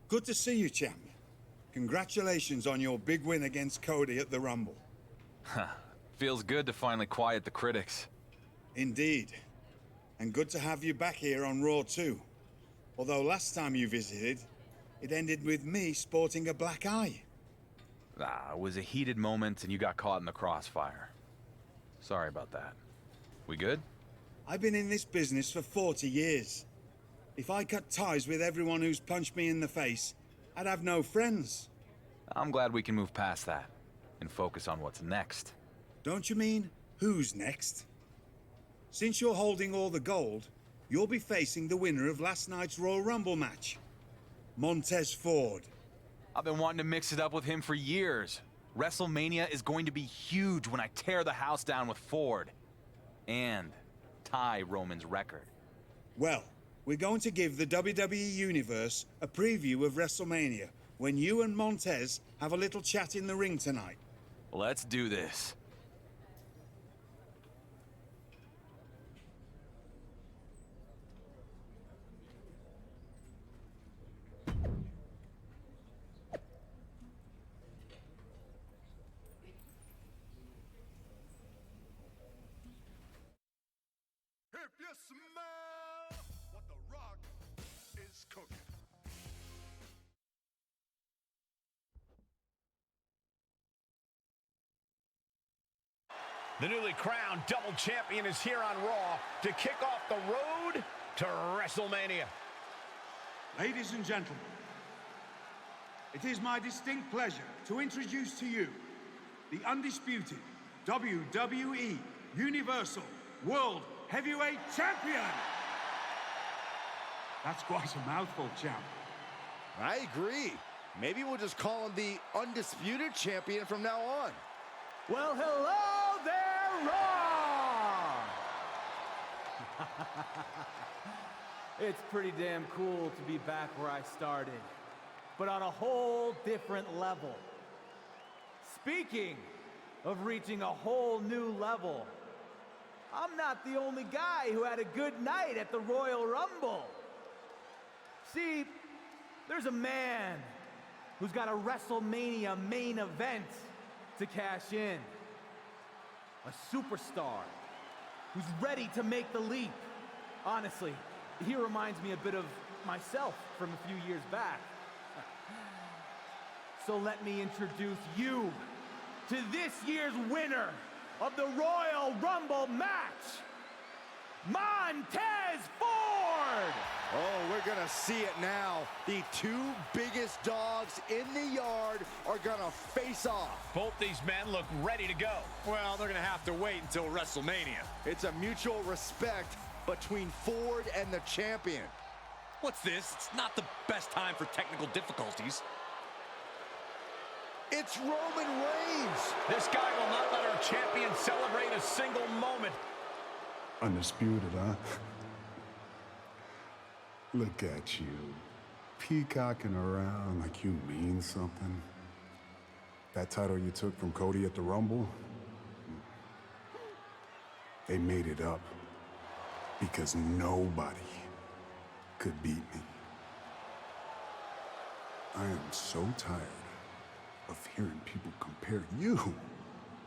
Good to see you, champ. Congratulations on your big win against Cody at the Rumble. Feels good to finally quiet the critics. Indeed. And good to have you back here on Raw too. Although last time you visited, it ended with me sporting a black eye. It was a heated moment and you got caught in the crossfire. Sorry about that. We good? I've been in this business for 40 years. If I cut ties with everyone who's punched me in the face, I'd have no friends. I'm glad we can move past that and focus on what's next. Don't you mean, who's next? Since you're holding all the gold, you'll be facing the winner of last night's Royal Rumble match, Montez Ford. I've been wanting to mix it up with him for years. WrestleMania is going to be huge when I tear the house down with Ford. And tie Roman's record. Well, we're going to give the WWE Universe a preview of WrestleMania when you and Montez have a little chat in the ring tonight. Let's do this. If you smell what The Rock is cooking. The newly crowned double champion is here on Raw to kick off the road to WrestleMania. Ladies and gentlemen, it is my distinct pleasure to introduce to you the undisputed WWE Universal World Heavyweight Champion! That's quite a mouthful, champ. I agree. Maybe we'll just call him the undisputed champion from now on. Well, hello there, Raw! It's pretty damn cool to be back where I started, but on a whole different level. Speaking of reaching a whole new level, I'm not the only guy who had a good night at the Royal Rumble. See, there's a man who's got a WrestleMania main event to cash in. A superstar who's ready to make the leap. Honestly, he reminds me a bit of myself from a few years back. So let me introduce you to this year's winner of the Royal Rumble match, Montez Ford! Oh, we're gonna see it now. The two biggest dogs in the yard are gonna face off. Both these men look ready to go. Well, they're gonna have to wait until WrestleMania. It's a mutual respect between Ford and the champion. What's this? It's not the best time for technical difficulties. It's Roman Reigns. This guy will not let our champion celebrate a single moment. Undisputed, huh? Look at you, peacocking around like you mean something. That title you took from Cody at the Rumble, they made it up because nobody could beat me. I am so tired of hearing people compare you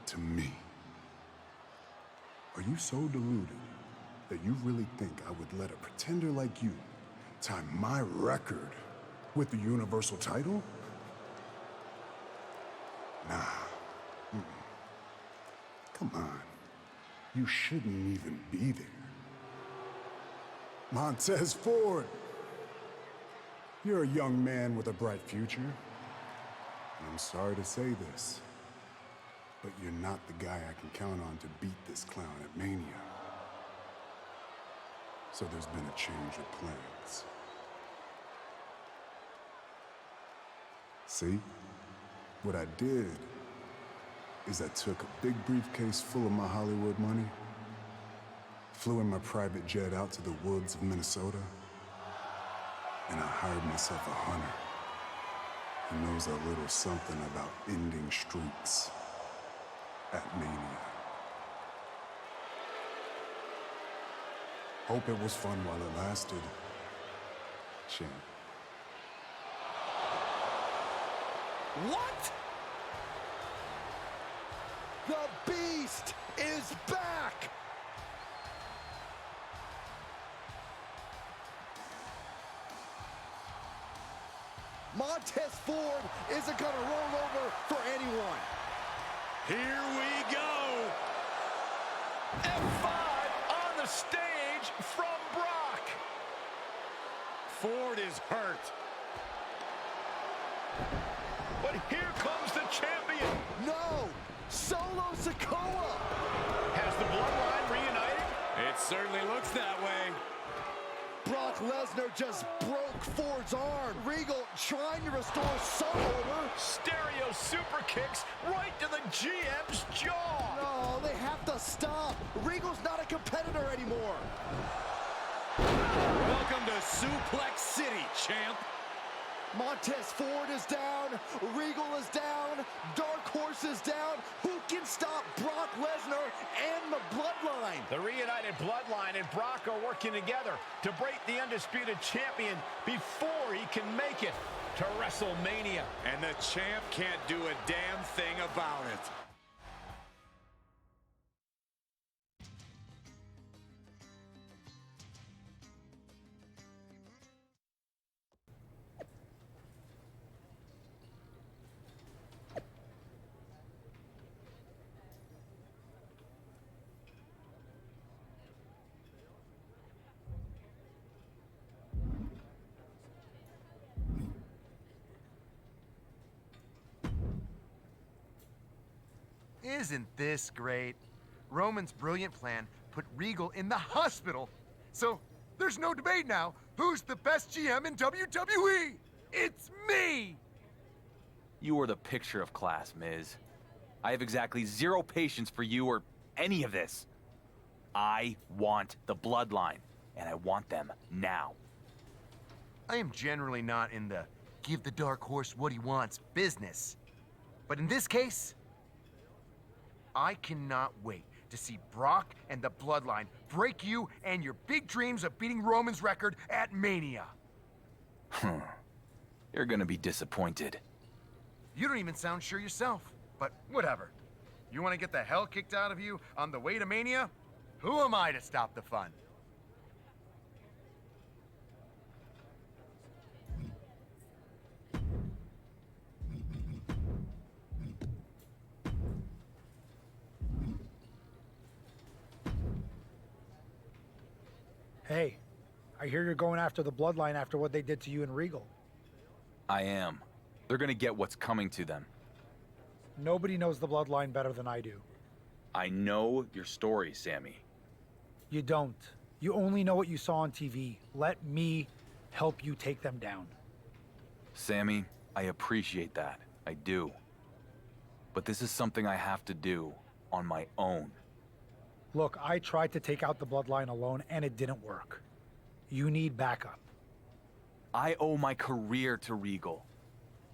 to me. Are you so deluded that you really think I would let a pretender like you tie my record with the Universal title? Nah. Mm-mm. Come on. You shouldn't even be there. Montez Ford, you're a young man with a bright future. And I'm sorry to say this, but you're not the guy I can count on to beat this clown at Mania. So there's been a change of plans. See? What I did is I took a big briefcase full of my Hollywood money, flew in my private jet out to the woods of Minnesota, and I hired myself a hunter who knows a little something about ending streaks at Mania. Hope it was fun while it lasted, champ. What? The Beast is back! Montez Ford isn't gonna roll over for anyone. Here we go. F5 on the stage from Brock. Ford is hurt. But here comes the champion. No! Solo Sikoa! Has the bloodline reunited? It certainly looks that way. Brock Lesnar just broke Ford's arm. Regal trying to restore some order. Stereo super kicks right to the GM's jaw. No, they have to stop. Regal's not a competitor anymore. Welcome to Suplex City, champ. Montez Ford is down. Regal is down. Dark Horse is down. Who can stop Brock Lesnar and the Bloodline? The reunited Bloodline and Brock are working together to break the undisputed champion before he can make it to WrestleMania. And the champ can't do a damn thing about it. Isn't this great? Roman's brilliant plan put Regal in the hospital. So there's no debate now. Who's the best GM in WWE? It's me! You are the picture of class, Miz. I have exactly zero patience for you or any of this. I want the bloodline, and I want them now. I am generally not in the give the Dark Horse what he wants business. But in this case, I cannot wait to see Brock and the Bloodline break you and your big dreams of beating Roman's record at Mania. You're gonna be disappointed. You don't even sound sure yourself, but whatever. You want to get the hell kicked out of you on the way to Mania? Who am I to stop the fun? Hey, I hear you're going after the Bloodline after what they did to you and Regal. I am. They're gonna get what's coming to them. Nobody knows the Bloodline better than I do. I know your story, Sammy. You don't. You only know what you saw on TV. Let me help you take them down. Sammy, I appreciate that. I do. But this is something I have to do on my own. Look, I tried to take out the Bloodline alone, and it didn't work. You need backup. I owe my career to Regal.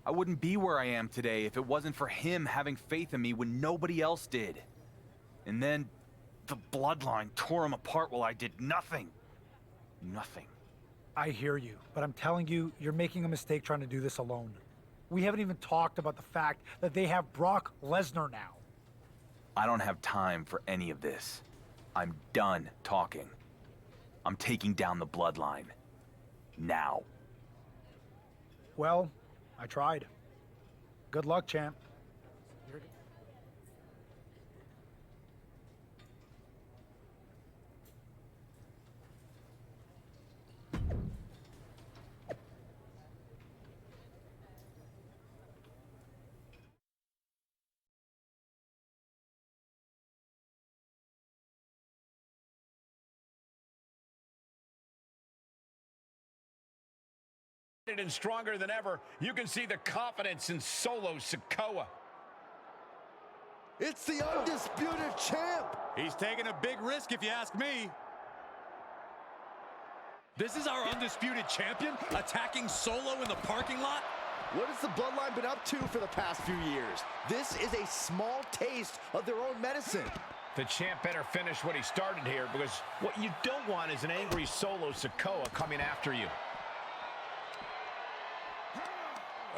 I wouldn't be where I am today if it wasn't for him having faith in me when nobody else did. And then, the Bloodline tore him apart while I did nothing. Nothing. I hear you, but I'm telling you, you're making a mistake trying to do this alone. We haven't even talked about the fact that they have Brock Lesnar now. I don't have time for any of this. I'm done talking. I'm taking down the Bloodline. Now. Well, I tried. Good luck, champ. And stronger than ever, you can see the confidence in Solo Sikoa. It's the undisputed champ. He's taking a big risk if you ask me. This is our undisputed champion attacking Solo in the parking lot? What has the Bloodline been up to for the past few years? This is a small taste of their own medicine. The champ better finish what he started here, because what you don't want is an angry Solo Sikoa coming after you.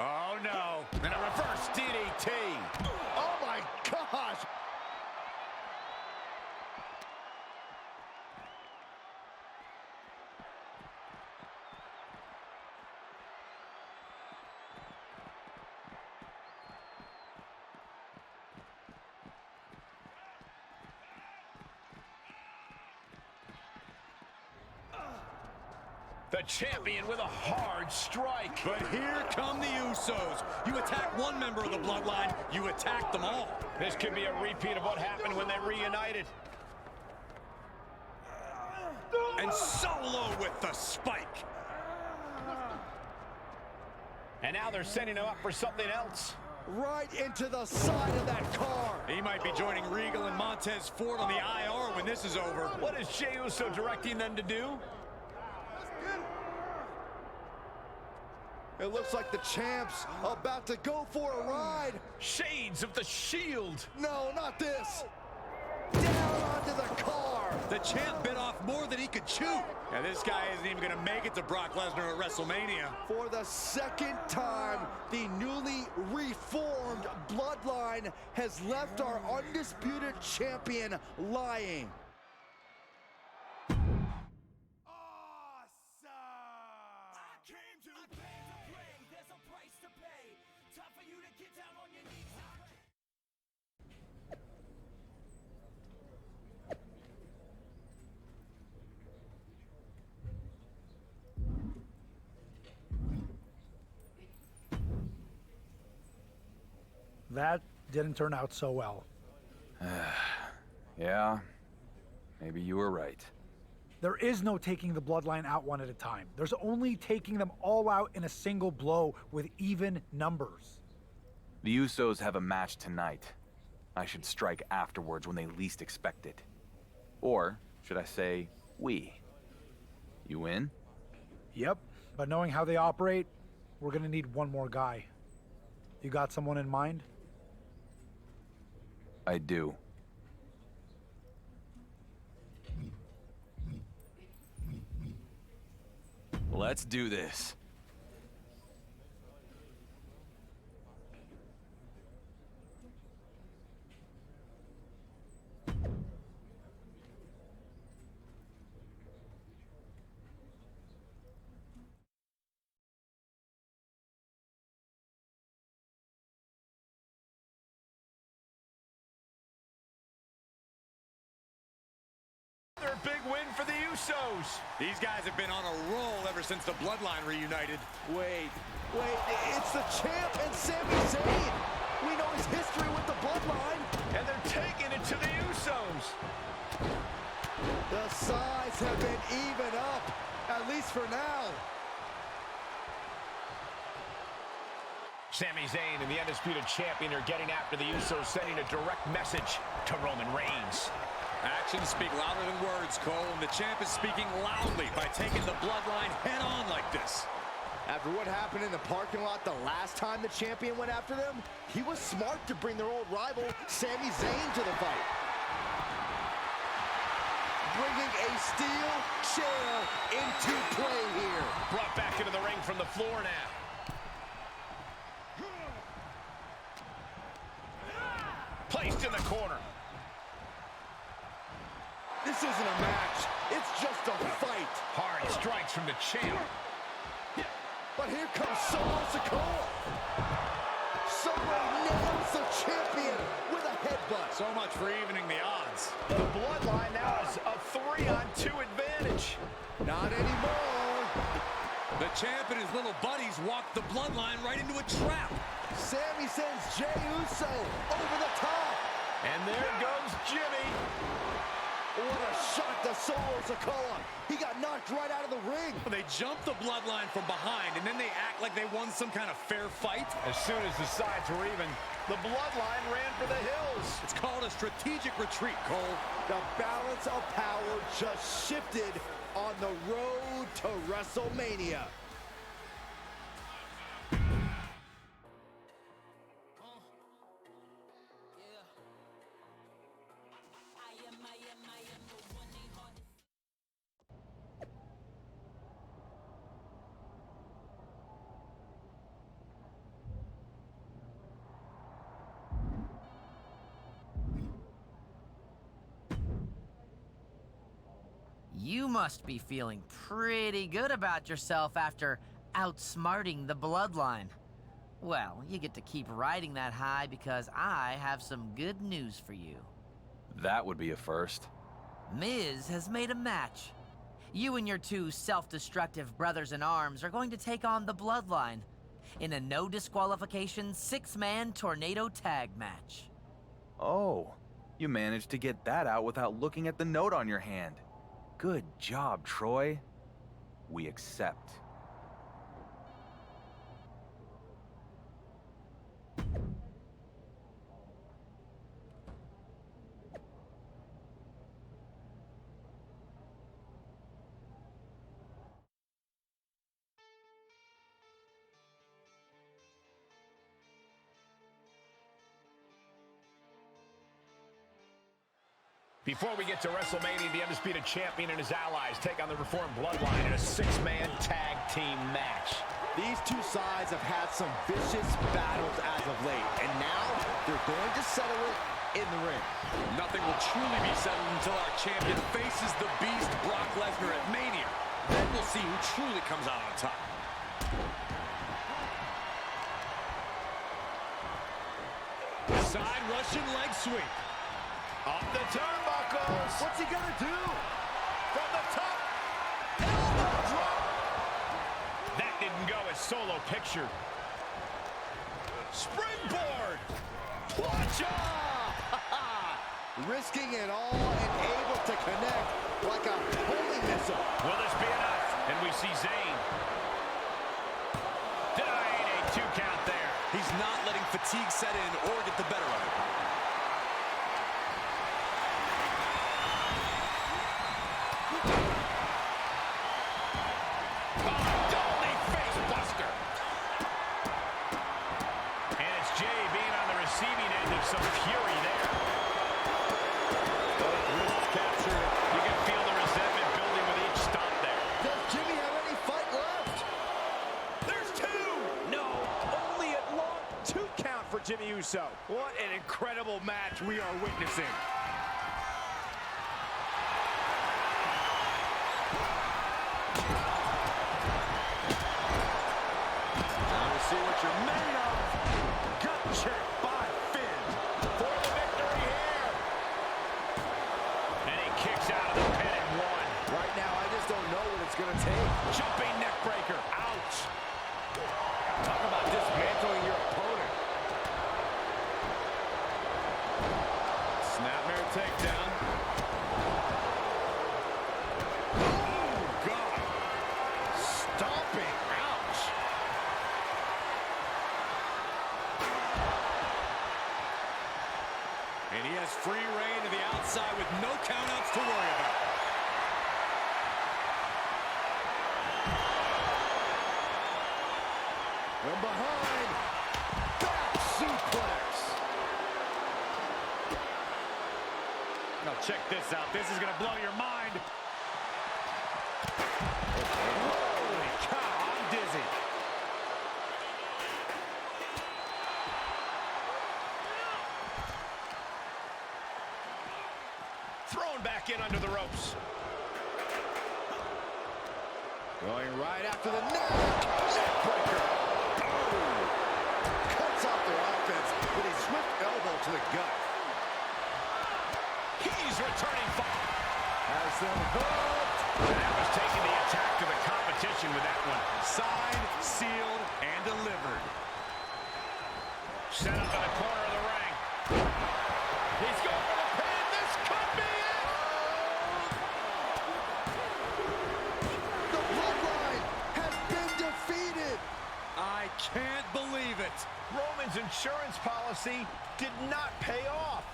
Oh, no. And a reverse DDT. Oh, my gosh. The champion with a hard strike. But here come the Usos. You attack one member of the bloodline, you attack them all. This could be a repeat of what happened when they reunited. And Solo with the spike. And now they're sending him up for something else. Right into the side of that car. He might be joining Regal and Montez Ford on the IR when this is over. What is Jey Uso directing them to do? It looks like the champ's about to go for a ride. Shades of the Shield. No, not this. Down onto the car. The champ bit off more than he could chew. Yeah, this guy isn't even going to make it to Brock Lesnar at WrestleMania. For the second time, the newly reformed bloodline has left our undisputed champion lying. That didn't turn out so well. Yeah, maybe you were right. There is no taking the bloodline out one at a time. There's only taking them all out in a single blow with even numbers. The Usos have a match tonight. I should strike afterwards when they least expect it. Or, should I say, we. You in? Yep, but knowing how they operate, we're gonna need one more guy. You got someone in mind? I do. Let's do this. Another big win for the Usos. These guys have been on a roll ever since the bloodline reunited. Wait, it's the champ and Sami Zayn. We know his history with the bloodline. And they're taking it to the Usos. The sides have been even up, at least for now. Sami Zayn and the Undisputed Champion are getting after the Usos, sending a direct message to Roman Reigns. Actions speak louder than words, Cole, and the champ is speaking loudly by taking the bloodline head-on like this. After what happened in the parking lot the last time the champion went after them, he was smart to bring their old rival, Sami Zayn, to the fight. Bringing a steel chair into play here. Brought back into the ring from the floor now. Placed in the corner. This isn't a match. It's just a fight. Hard strikes from the champ. But here comes Solo Sikoa. Solo nails the champion with a headbutt. So much for evening the odds. The bloodline now has a 3-on-2 advantage. Not anymore. The champ and his little buddies walked the bloodline right into a trap. Sami sends Jey Uso over the top. And there goes Jimmy. What a shot to Solo Sikoa. He got knocked right out of the ring. They jumped the bloodline from behind, and then they act like they won some kind of fair fight. As soon as the sides were even, the bloodline ran for the hills. It's called a strategic retreat, Cole. The balance of power just shifted on the road to WrestleMania. You must be feeling pretty good about yourself after outsmarting the Bloodline. Well, you get to keep riding that high because I have some good news for you. That would be a first. Miz has made a match. You and your two self-destructive brothers-in-arms are going to take on the Bloodline in a no disqualification 6-man tornado tag match. Oh, you managed to get that out without looking at the note on your hand. Good job, Troy. We accept. Before we get to WrestleMania, the Undisputed Champion and his allies take on the Reformed Bloodline in a 6-man tag team match. These two sides have had some vicious battles as of late, and now they're going to settle it in the ring. Nothing will truly be settled until our champion faces the beast Brock Lesnar at Mania. Then we'll see who truly comes out on top. Side Russian leg sweep. Up the turnbuckles. What's he gonna do? From the top. Elbow drop. That didn't go as Solo pictured. Springboard. Plancha. Risking it all and able to connect like a holy missile. Will this be enough? And we see Zayn. Denying a 2 count there. He's not letting fatigue set in or get the better of it. Some fury there. Both wrists captured. You can feel the resentment building with each stomp there. Does Jimmy have any fight left? There's 2! No, only at long 2 count for Jimmy Uso. What an incredible match we are witnessing. Now to see what you're made of. Gut check by Finn. For the victory here. And he kicks out of the pin and 1. Right now, I just don't know what it's going to take. Jumping neck breaker. Ouch. Talk about dismantling your opponent. Snapmare takedown. Oh, God. Stomping. Ouch. And he has free reign to the outside with no countouts to worry about. From behind, back suplex. Now check this out. This is going to blow your mind. Holy cow, I'm dizzy. Thrown back in under the ropes. Going right after the neck. Neckbreaker. Oh. Cuts off their offense with a swift elbow to the gut. He's returning fire. Has them hooked. That was taking the attack to the competition with that one. Signed, sealed, and delivered. Set up in the corner of the ring. He's going for the pin. This could be it. The Bloodline has been defeated. I can't believe it. Roman's insurance policy did not pay off.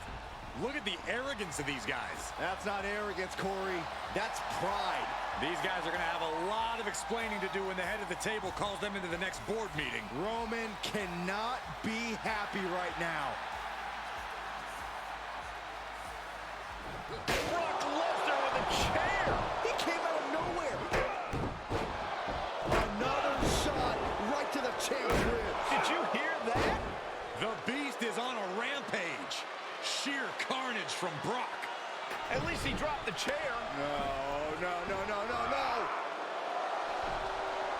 Look at the arrogance of these guys. That's not arrogance, Corey. That's pride. These guys are going to have a lot of explaining to do when the head of the table calls them into the next board meeting. Roman cannot be happy right now. Brock Lesnar with a chair. He came out of nowhere. Another shot right to the champ's ribs. Did you hear that? The Beast is on a rampage. Sheer carnage from Brock. At least he dropped the chair.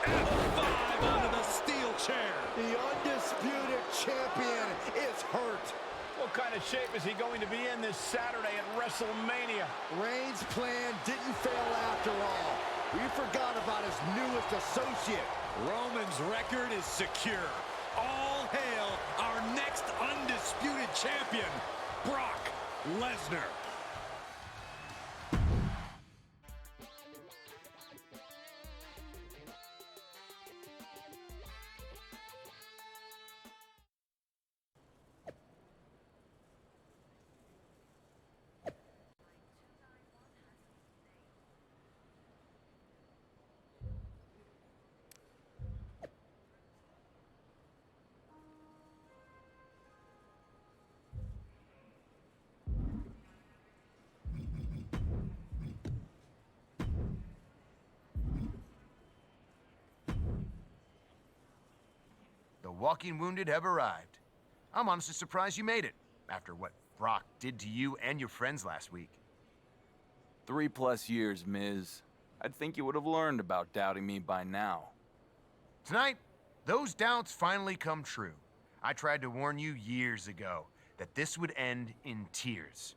F5 onto the steel chair. The undisputed champion is hurt. What kind of shape is he going to be in this Saturday at WrestleMania? Reigns' plan didn't fail after all. We forgot about his newest associate. Roman's record is secure. All hail our next undisputed champion, Brock Lesnar. The walking wounded have arrived. I'm honestly surprised you made it, after what Brock did to you and your friends last week. 3+ years, Miz. I'd think you would have learned about doubting me by now. Tonight, those doubts finally come true. I tried to warn you years ago that this would end in tears.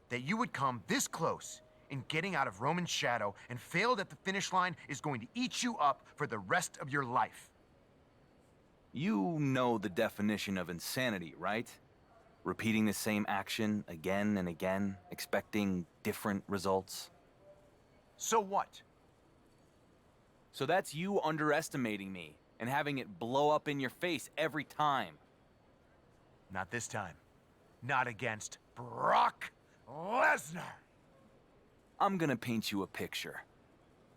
That you would come this close in getting out of Roman's shadow and failed at the finish line is going to eat you up for the rest of your life. You know the definition of insanity, right? Repeating the same action again and again, expecting different results. So what? So that's you underestimating me and having it blow up in your face every time. Not this time. Not against Brock Lesnar. I'm gonna paint you a picture.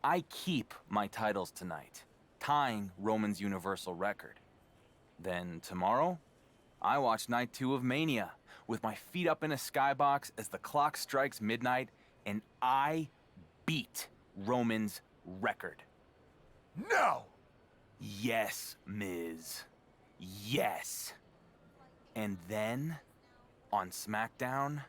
I keep my titles tonight, tying Roman's Universal record. Then tomorrow, I watch Night 2 of Mania with my feet up in a skybox as the clock strikes midnight, and I beat Roman's record. No! Yes, Miz. Yes. And then, on SmackDown,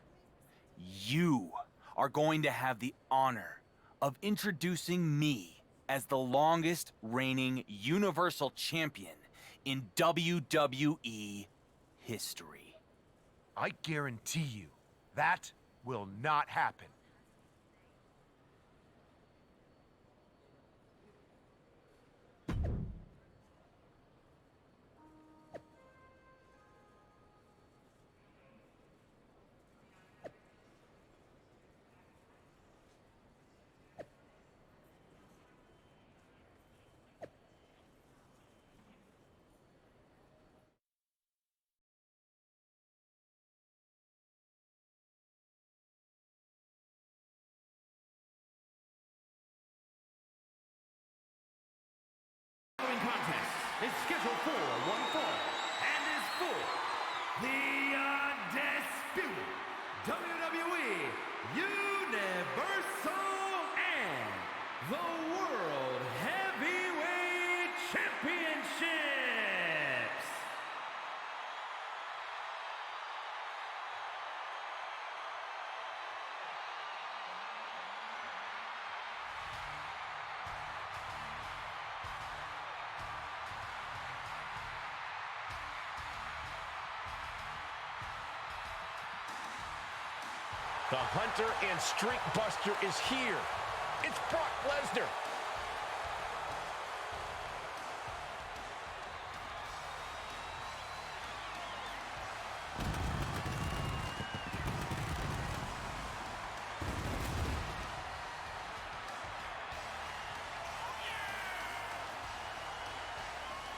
you are going to have the honor of introducing me as the longest reigning Universal Champion in WWE history. I guarantee you, that will not happen. Contest is scheduled for one fall and is for the undisputed WWE Universal and the World Heavyweight Championships. The Hunter and Streak Buster is here. It's Brock Lesnar.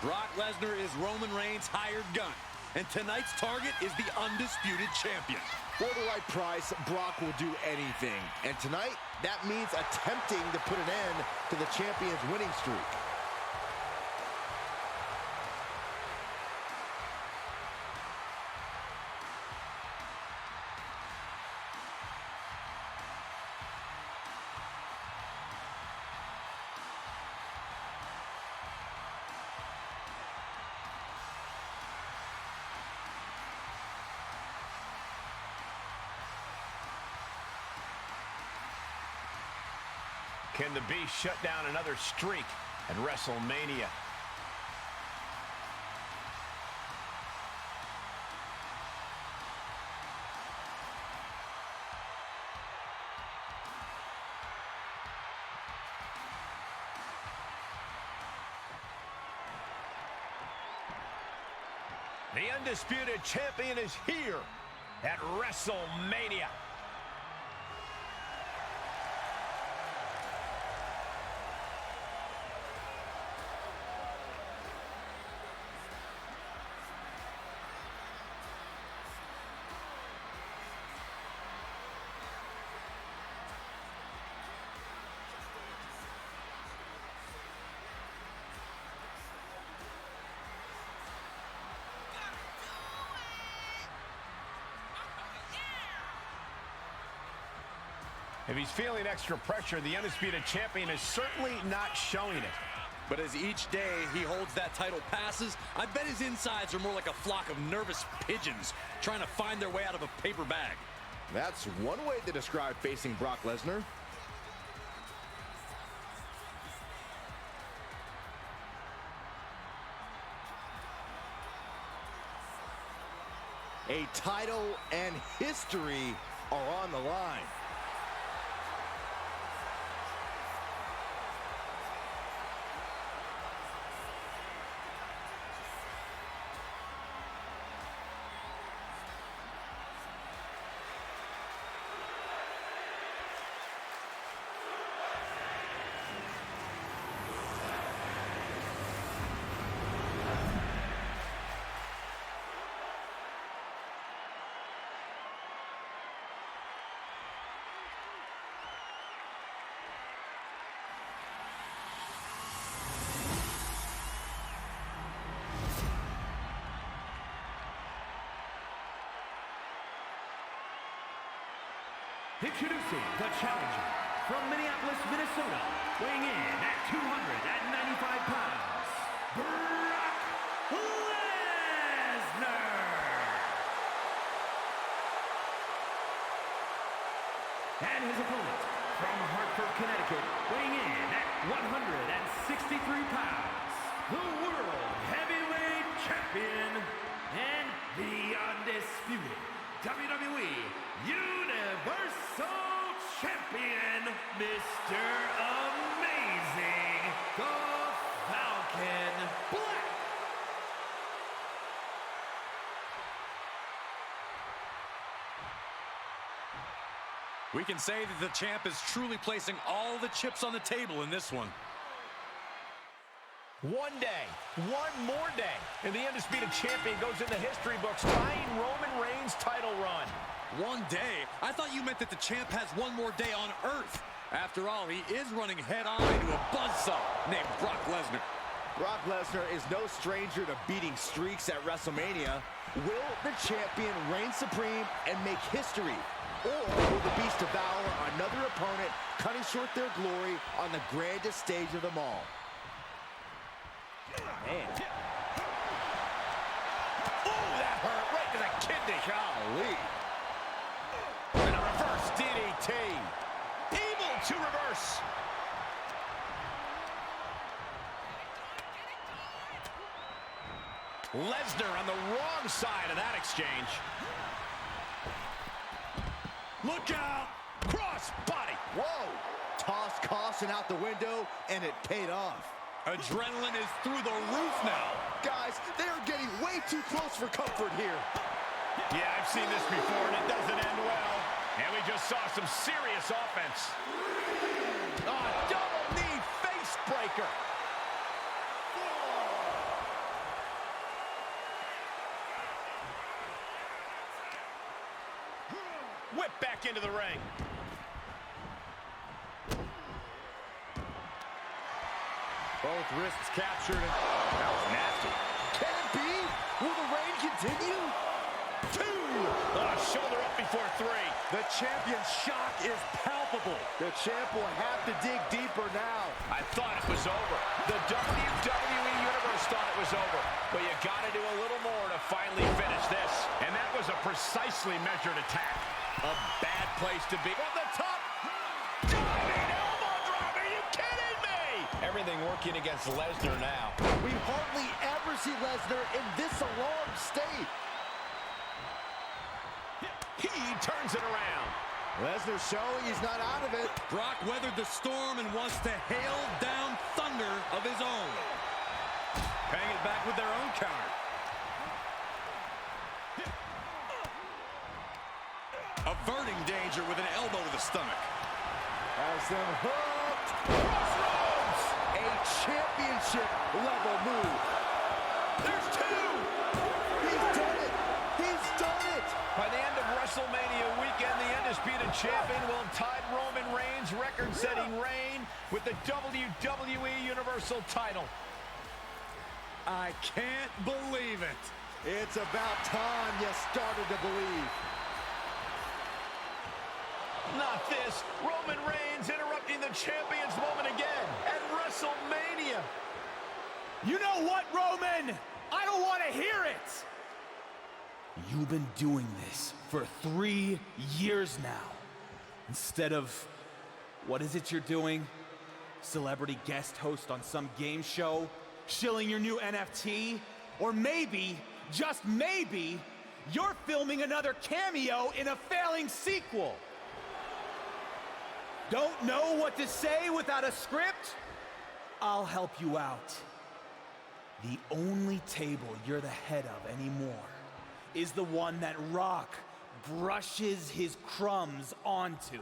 Brock Lesnar is Roman Reigns' hired gun, and tonight's target is the undisputed champion. For the right price, Brock will do anything. And tonight, that means attempting to put an end to the champion's winning streak. Can the Beast shut down another streak at WrestleMania? The undisputed champion is here at WrestleMania. If he's feeling extra pressure, the undisputed champion is certainly not showing it. But as each day he holds that title passes, I bet his insides are more like a flock of nervous pigeons trying to find their way out of a paper bag. That's one way to describe facing Brock Lesnar. A title and history are on the line. Introducing the challenger from Minneapolis, Minnesota, weighing in at 295 pounds, Brock Lesnar. And his opponent from Hartford, Connecticut, weighing in at 163 pounds, the World Heavyweight Champion and the undisputed WWE Universal Champion, Mr. Amazing, the Falcon Black. We can say that the champ is truly placing all the chips on the table in this one. One day, one more day, and the undisputed champion goes in the history books, tying Roman Reigns' title run. One day? I thought you meant that the champ has one more day on Earth. After all, he is running head-on into a buzzsaw named Brock Lesnar. Brock Lesnar is no stranger to beating streaks at WrestleMania. Will the champion reign supreme and make history? Or will the Beast devour another opponent, cutting short their glory on the grandest stage of them all? Man. Oh, that hurt right to the kidney. Golly. And a reverse DDT. Able to reverse. Lesnar on the wrong side of that exchange. Look out! Cross body. Whoa! Toss caution out the window, and it paid off. Adrenaline is through the roof now. Guys, they are getting way too close for comfort here. Yeah, I've seen this before, and it doesn't end well. And we just saw some serious offense. Double knee face breaker. Whip back into the ring. Both wrists captured. That was nasty. Can it be? Will the reign continue? 2! Shoulder up before 3. The champion's shock is palpable. The champ will have to dig deeper now. I thought it was over. The WWE Universe thought it was over. But you got to do a little more to finally finish this. And that was a precisely measured attack. A bad place to be. On the top. Diving elbow drop. Are everything working against Lesnar now. We hardly ever see Lesnar in this alarmed state. He turns it around. Lesnar showing he's not out of it. Brock weathered the storm and wants to hail down thunder of his own. Paying it back with their own counter. Averting danger with an elbow to the stomach. Has them hooked. Crossroads! A championship level move. There's two! He's done it! He's done it! By the end of WrestleMania weekend, the Undisputed Champion will have tied Roman Reigns' record-setting reign with the WWE Universal title. I can't believe it. It's about time you started to believe. Not this. Roman Reigns interrupting the champion's moment again at WrestleMania. You know what, Roman? I don't want to hear it! You've been doing this for 3 years now. Instead of, what is it you're doing? Celebrity guest host on some game show? Shilling your new NFT? Or maybe, just maybe, you're filming another cameo in a failing sequel. Don't know what to say without a script? I'll help you out. The only table you're the head of anymore is the one that Rock brushes his crumbs onto.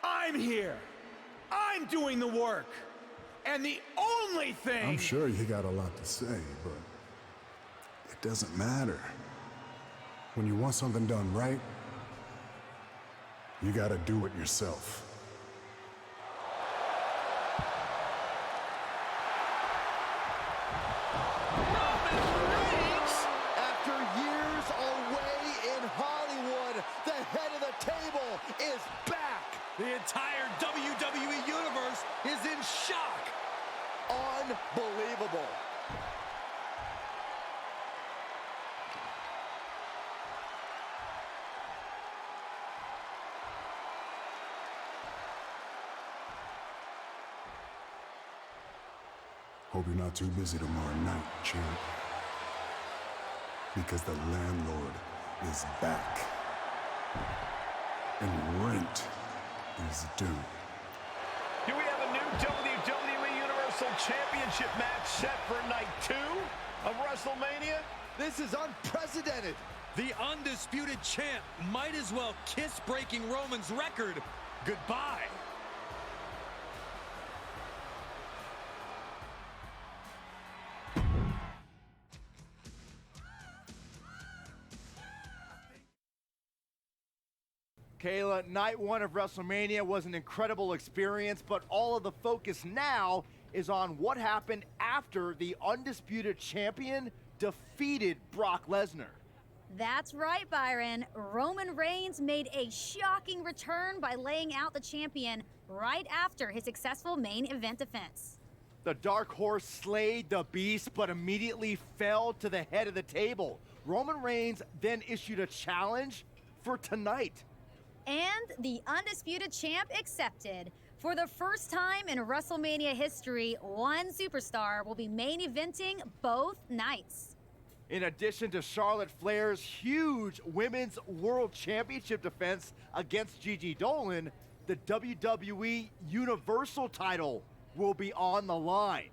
I'm here. I'm doing the work. And the only thing... I'm sure you got a lot to say, but it doesn't matter. When you want something done right, you gotta do it yourself. After years away in Hollywood, the head of the table is back. The entire WWE Universe is in shock. Unbelievable. Hope you're not too busy tomorrow night, champ. Because the landlord is back. And rent is due. Do we have a new WWE Universal Championship match set for night 2 of WrestleMania? This is unprecedented. The undisputed champ might as well kiss breaking Roman's record goodbye. Kayla, night 1 of WrestleMania was an incredible experience, but all of the focus now is on what happened after the undisputed champion defeated Brock Lesnar. That's right, Byron. Roman Reigns made a shocking return by laying out the champion right after his successful main event defense. The Dark Horse slayed the beast, but immediately fell to the head of the table. Roman Reigns then issued a challenge for tonight. And the undisputed champ accepted. For the first time in WrestleMania history, one superstar will be main eventing both nights. In addition to Charlotte Flair's huge Women's World Championship defense against Gigi Dolan, the WWE Universal title will be on the line.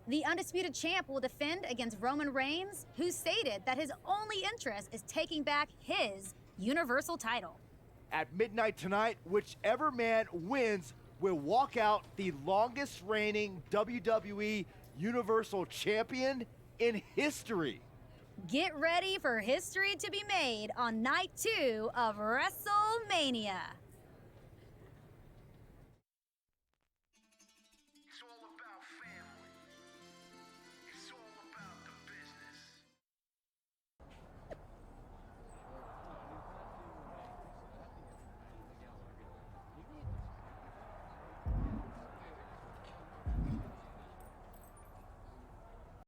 The undisputed champ will defend against Roman Reigns, who stated that his only interest is taking back his Universal title. At midnight tonight, whichever man wins will walk out the longest reigning WWE Universal Champion in history. Get ready for history to be made on night 2 of WrestleMania.